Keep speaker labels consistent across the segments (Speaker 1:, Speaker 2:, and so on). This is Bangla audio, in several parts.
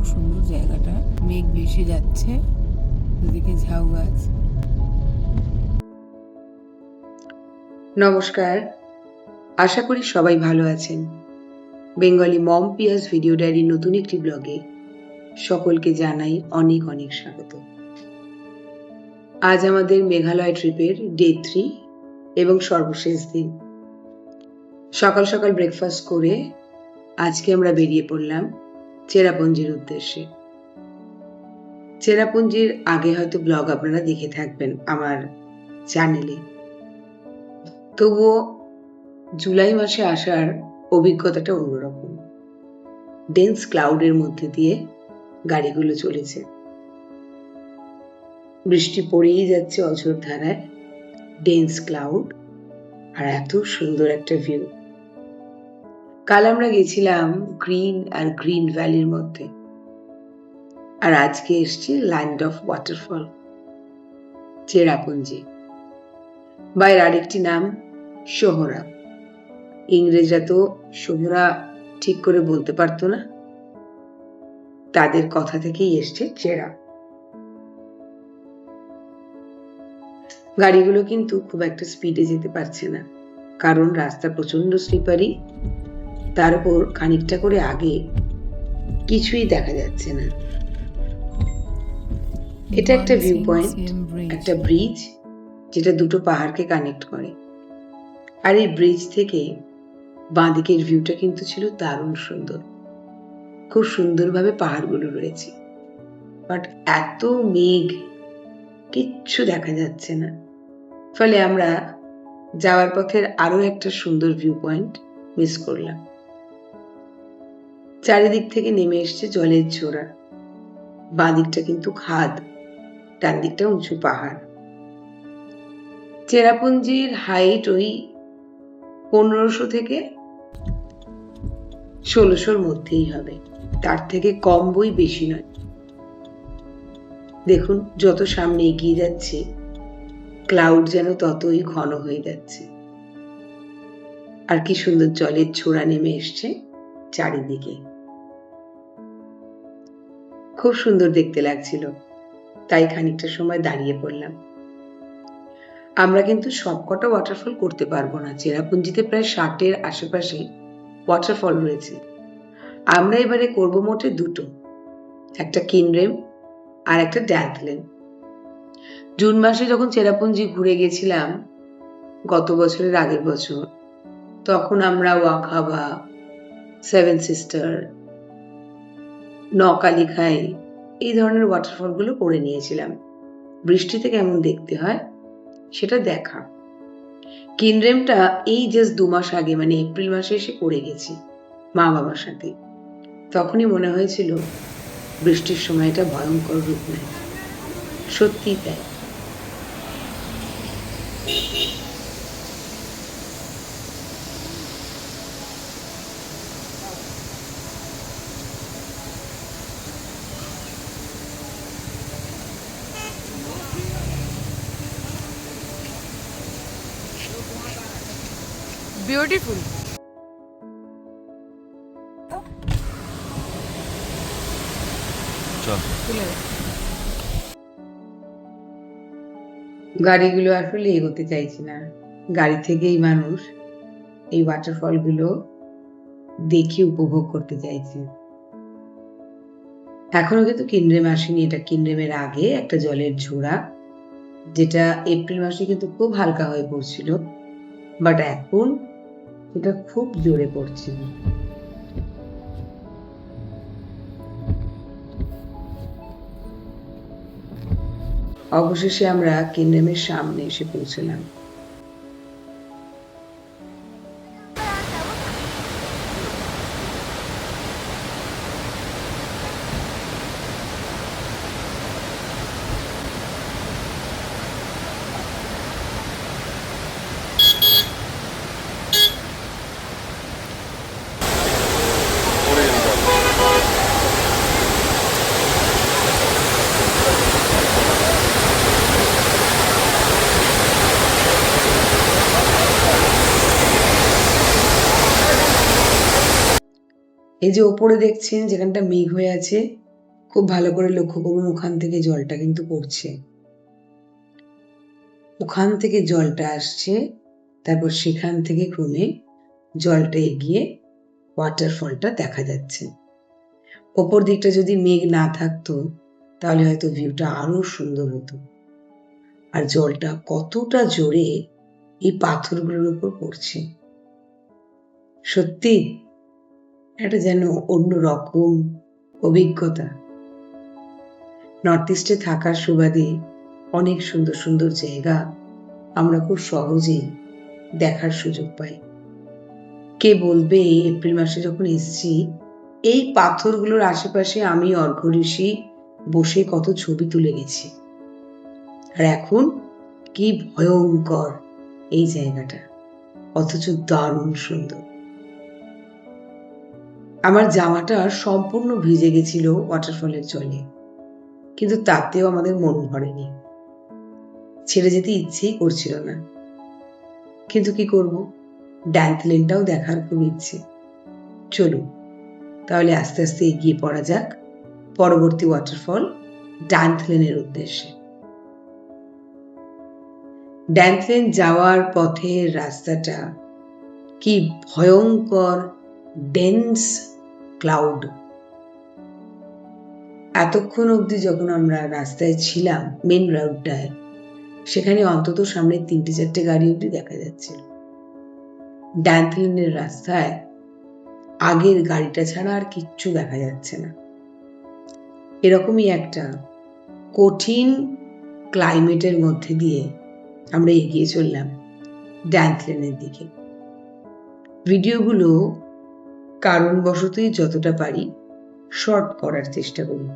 Speaker 1: খুব সুন্দর জায়গাটা, মেঘ ভেসে যাচ্ছে, দুদিকে ঝাউ গাছ।
Speaker 2: নমস্কার, আশা করি সবাই ভালো আছেন। বেঙ্গলি মম পিয়াস ভিডিও ডায়েরি নতুন একটি ব্লগে সকলকে জানাই অনেক অনেক স্বাগত। আজ আমাদের মেঘালয় ট্রিপের ডে 3 এবং সর্বশেষ দিন। সকাল সকাল ব্রেকফাস্ট করে আজকে আমরা বেরিয়ে পড়লাম চেরাপুঞ্জির উদ্দেশ্যে। চেরাপুঞ্জির আগে হয়তো ব্লগ আপনারা দেখে থাকবেন আমার চ্যানেলে, তবুও জুলাই মাসে আসার অভিজ্ঞতাটা অন্যরকম। ডেন্স ক্লাউডের মধ্যে দিয়ে গাড়িগুলো চলেছে, বৃষ্টি পড়েই যাচ্ছে অঝোর ধারায়, ডেন্স ক্লাউড আর এত সুন্দর একটা ভিউ। কাল আমরা গেছিলাম গ্রিন আর গ্রিন ভ্যালির মধ্যে, আর আজকে এসছি ল্যান্ড অফ ওয়াটারফল চেরাপুঞ্জি, বা এর আরেকটি নাম সোহরা। ইংরেজরা তো সোহরা ঠিক করে বলতে পারতো না, তাদের কথা থেকেই এসছে চেরা। গাড়িগুলো কিন্তু খুব একটা স্পিডে যেতে পারছে না, কারণ রাস্তা প্রচন্ড স্লিপারি, তার উপর খানিকটা করে আগে কিছুই দেখা যাচ্ছে না। এটা একটা ভিউ পয়েন্ট, একটা ব্রিজ যেটা দুটো পাহাড়কে কানেক্ট করে। আর এই ব্রিজ থেকে বাঁদিকের ভিউটা কিন্তু ছিল দারুণ সুন্দর। খুব সুন্দরভাবে পাহাড়গুলো রয়েছে, বাট এত মেঘ, কিচ্ছু দেখা যাচ্ছে না। ফলে আমরা যাওয়ার পথের আরো একটা সুন্দর ভিউ পয়েন্ট মিস করলাম। চারিদিক থেকে নেমে এসছে জলের ঝোড়া, বাঁ দিকটা কিন্তু খাদ, ডান দিকটা উঁচু পাহাড়। চেরাপুঞ্জির হাইট ওই 1500 থেকে 1600-র মধ্যেই হবে, তার থেকে কম বই বেশি নয়। দেখুন, যত সামনে এগিয়ে যাচ্ছে ক্লাউড যেন ততই ঘন হয়ে যাচ্ছে, আর কি সুন্দর জলের ছোড়া নেমে এসছে চারিদিকে। খুব সুন্দর দেখতে লাগছিল, তাই খানিকটা সময় দাঁড়িয়ে পড়লাম। আমরা কিন্তু সবকটা ওয়াটারফল করতে পারবো না, চেরাপুঞ্জিতে প্রায় 60-এর আশেপাশে ওয়াটারফল রয়েছে। আমরা এবারে করব মোটে দুটো, একটা কিনরেম আর একটা ড্যাথলেন। জুন মাসে যখন চেরাপুঞ্জি ঘুরে গেছিলাম গত বছরের আগের বছর, তখন আমরা ওয়াখাবা, সেভেন সিস্টার, নকালিখাই এই ধরনের ওয়াটারফল গুলো করে নিয়েছিলাম। বৃষ্টিতে কেমন দেখতে হয় সেটা দেখা। কিনরেমটা এই জাস্ট 2 মাস আগে, মানে এপ্রিল মাসে এসে করে গেছি মা বাবার সাথে। তখনই মনে হয়েছিল বৃষ্টির সময়টা ভয়ঙ্কর রূপ নেয়, সত্যিই তাই।
Speaker 1: বিউটিফুল।
Speaker 2: গাড়িগুলো আসলে এগোতে চাইছে না, গাড়ি থেকেই মানুষ এই ওয়াটারফল গুলো দেখে উপভোগ করতে চাইছে। এখনো কিন্তু কিনরেম আসেনি, এটা কিনরেমের আগে একটা জলের ঝোড়া, যেটা এপ্রিল মাসে কিন্তু খুব হালকা হয়ে পড়ছিল, বাট এখন এটা খুব জোরে পড়ছে। অবশেষে আমরা কিনরেমের সামনে এসে পৌঁছলাম। এই যে ওপরে দেখছেন যেখানটা মেঘ হয়ে আছে, খুব ভালো করে লক্ষ্য করুন, ওখান থেকে জলটা কিন্তু পড়ছে, ওখান থেকে জলটা আসছে, তারপর সেখান থেকে ক্রমে জলটা এগিয়ে ওয়াটারফলটা দেখা যাচ্ছে। ওপর দিকটা যদি মেঘ না থাকতো তাহলে হয়তো ভিউটা আরো সুন্দর হতো। আর জলটা কতটা জোরে এই পাথরগুলোর উপর পড়ছে, সত্যি এটা যেন অন্য রকম অভিজ্ঞতা। নর্থ ইস্টে থাকার সুবাদে অনেক সুন্দর সুন্দর জায়গা আমরা খুব সহজেই দেখার সুযোগ পাই। কে বলবে এপ্রিল মাসে যখন এসেছি এই পাথরগুলোর আশেপাশে আমি অর্ঘ্যঋষি বসে কত ছবি তুলে গেছি, আর এখন কি ভয়ঙ্কর এই জায়গাটা, অথচ দারুণ সুন্দর। আমার জামাটা সম্পূর্ণ ভিজে গেছিল ওয়াটারফলের জলে, কিন্তু তাতেও আমাদের মন ভরেনি, ছেড়ে যেতে ইচ্ছেই করছিল না। কিন্তু কি করব, ড্যান্থলেনটাও দেখার খুব ইচ্ছে। চলুন তাহলে আস্তে আস্তে এগিয়ে পড়া যাক পরবর্তী ওয়াটারফল ড্যান্থলেনের উদ্দেশ্যে। ড্যান্থলেন যাওয়ার পথের রাস্তাটা কি ভয়ঙ্কর ডেন্স ক্লাউড। এতক্ষণ অবধি যখন আমরা রাস্তায় ছিলাম মেন রোডটায়, সেখানে অন্তত সামনে 3-4টে গাড়ি অবধি দেখা যাচ্ছিল। ড্যান্থলেনের রাস্তায় আগের গাড়িটা ছাড়া আর কিচ্ছু দেখা যাচ্ছে না। এরকমই একটা কঠিন ক্লাইমেটের মধ্যে দিয়ে আমরা এগিয়ে চললাম ড্যান্থলেনের দিকে। ভিডিওগুলো কারণবশতই যতটা পারি শর্ট করার চেষ্টা করি।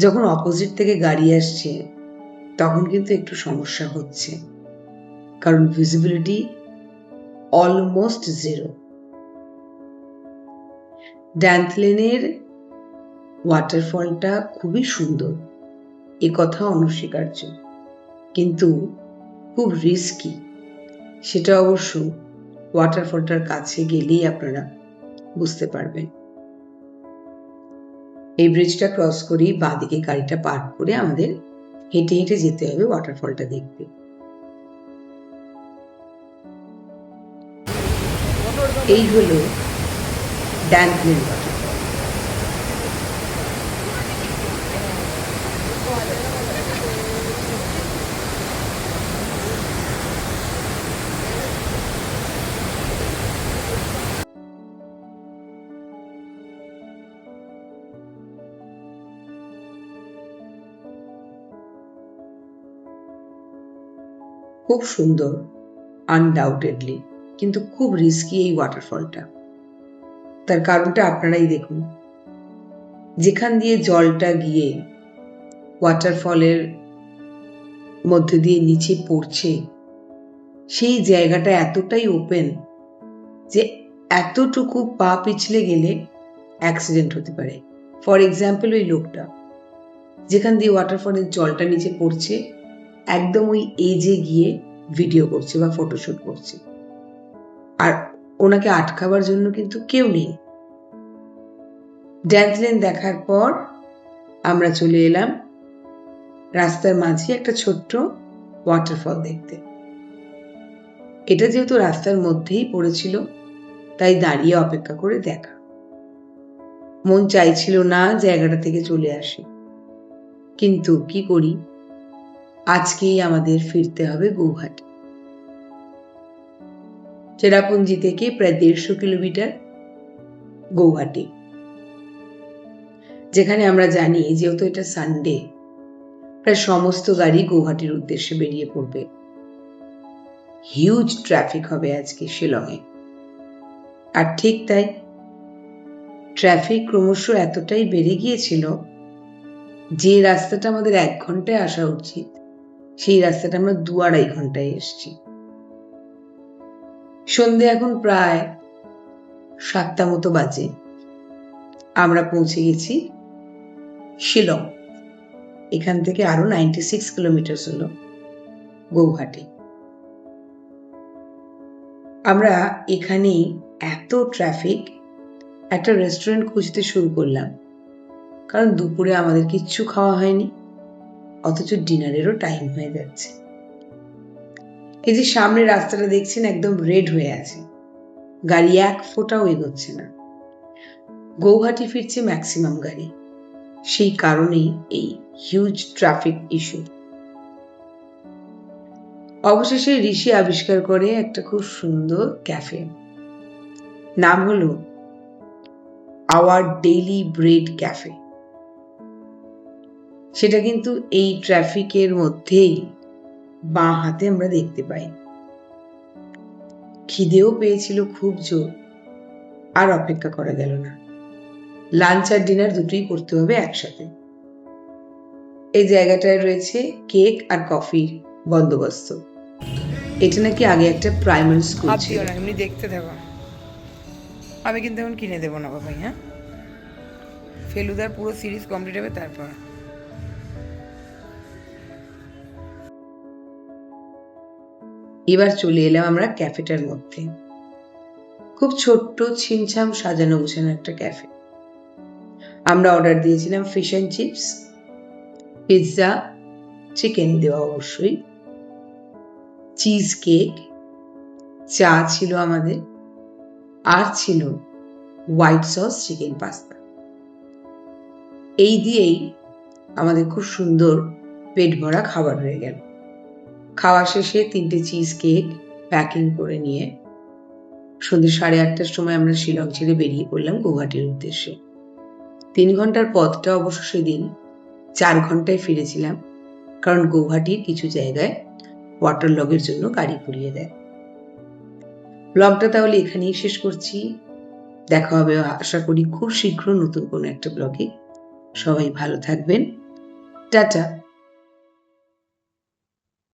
Speaker 2: যখন অপোজিট থেকে গাড়ি আসছে তখন কিন্তু একটু সমস্যা হচ্ছে, কারণ ভিজিবিলিটি অলমোস্ট জিরো। ড্যান্থলেনের ওয়াটারফলটা খুবই সুন্দর, এ কথা অনস্বীকার্য, কিন্তু খুব রিস্কি। সেটা অবশ্য ওয়াটারফলটার কাছে গেলেই আপনারা বুঝতে পারবেন। এই ব্রিজটা ক্রস করেই বাঁদিকে গাড়িটা পার্ক করে আমাদের হেঁটে হেঁটে যেতে হবে ওয়াটারফলটা দেখতে। এই হলো ড্যান্থলেন ওয়াটারফল। খুব সুন্দর আনডাউটেডলি, কিন্তু খুব রিস্কি এই ওয়াটারফলটা। তার কারণটা আপনারাই দেখুন। যেখান দিয়ে জলটা গিয়ে ওয়াটারফলের মধ্যে দিয়ে নিচে পড়ছে সেই জায়গাটা এতটাই ওপেন যে এতটুকু পা পিছলে গেলে অ্যাক্সিডেন্ট হতে পারে। ফর এক্সাম্পল, ওই লোকটা যেখান দিয়ে ওয়াটারফলের জলটা নিচে পড়ছে একদম ওই এজে গিয়ে ভিডিও করছে বা ফটোশুট করছে, আর ওনাকে আটকাবার জন্য কিন্তু কেউ নেই। ড্যান্থলেন দেখার পর আমরা চলে এলাম রাস্তার মাঝে একটা ছোট্ট ওয়াটারফল দেখতে। এটা যেহেতু রাস্তার মধ্যেই পড়েছিল তাই দাঁড়িয়ে অপেক্ষা করে দেখা। মন চাইছিল না জায়গাটা থেকে চলে আসি, কিন্তু কি করি, আজকেই আমাদের ফিরতে হবে গৌহাটি। চেরাপুঞ্জি থেকে প্রায় 150 কিলোমিটার গৌহাটি, যেখানে আমরা জানি যেহেতু এটা সানডে প্রায় সমস্ত গাড়ি গৌহাটির উদ্দেশ্যে বেরিয়ে পড়বে। হিউজ ট্রাফিক হবে আজকে শিলংয়ে। আর ঠিক তাই, ট্রাফিক ক্রমশ এতটাই বেড়ে গিয়েছিল যে রাস্তাটা আমাদের 1 ঘন্টায় আসা উচিত সেই রাস্তাটা আমরা 2-2.5 ঘন্টায় এসছি। সন্ধে এখন প্রায় 7টা মতো বাজে। আমরা পৌঁছে গেছি শিলং। এখান থেকে আরো 96 কিলোমিটার হলো গৌহাটি। আমরা এখানেই এত ট্রাফিক একটা রেস্টুরেন্ট খুঁজতে শুরু করলাম, কারণ দুপুরে আমাদের কিচ্ছু খাওয়া হয়নি, অথচ ডিনারেরও টাইম হয়ে যাচ্ছে। এই যে সামনে রাস্তাটা দেখছেন একদম রেড হয়ে আছে, গাড়ি এক ফোঁটাও এগোচ্ছে না। গৌহাটি ফিরছে ম্যাক্সিমাম গাড়ি, সেই কারণেই এই হিউজ ট্রাফিক ইস্যু। অবশেষে ঋষি আবিষ্কার করে একটা খুব সুন্দর ক্যাফে, নাম হলো আওয়ার ডেইলি ব্রেড ক্যাফে। সেটা কিন্তু এই ট্রাফিকের মধ্যেই বাঁ হাতে আমরা দেখতে পাই। খিদেও পেয়েছিল খুব জোর, আর অপেক্ষা করা গেল না। লাঞ্চ আর ডিনার দুটোই করতে হবে একসাথে। এই জায়গাটায় রয়েছে কেক আর কফির বন্দোবস্ত। এটা নাকি আগে একটা প্রাইমারি স্কুল ছিল।
Speaker 1: এমনি দেখতে দেবো, আমি কিন্তু এখন কিনে দেবো না বাবাই। হ্যাঁ, ফেলুদার পুরো সিরিজ কমপ্লিট হবে তারপর।
Speaker 2: এবার চলে এলাম আমরা ক্যাফেটার মধ্যে। খুব ছোট্ট ছিমছাম সাজানো গোছানো একটা ক্যাফে। আমরা অর্ডার দিয়েছিলাম fish and chips, pizza, chicken দেওয়া অবশ্যই, চিজ কেক, চা ছিল আমাদের, আর ছিল হোয়াইট সস চিকেন পাস্তা। এই দিয়েই আমাদের খুব সুন্দর পেট ভরা খাবার হয়ে গেল। খাওয়া শেষে 3টে চিজ কেক প্যাকিং করে নিয়ে সন্ধ্যে 8:30টার সময় আমরা শিলং ছেড়ে বেরিয়ে পড়লাম গৌহাটির উদ্দেশ্যে। 3 ঘন্টার পথটা অবশ্য সেদিন 4 ঘন্টায় ফিরেছিলাম, কারণ গৌহাটির কিছু জায়গায় ওয়াটার লগের জন্য গাড়ি ঘুরিয়ে দেয়। ব্লগটা তাহলে এখানেই শেষ করছি। দেখা হবে আশা করি খুব শীঘ্র নতুন কোনো একটা ব্লগে। সবাই ভালো থাকবেন। টাটা।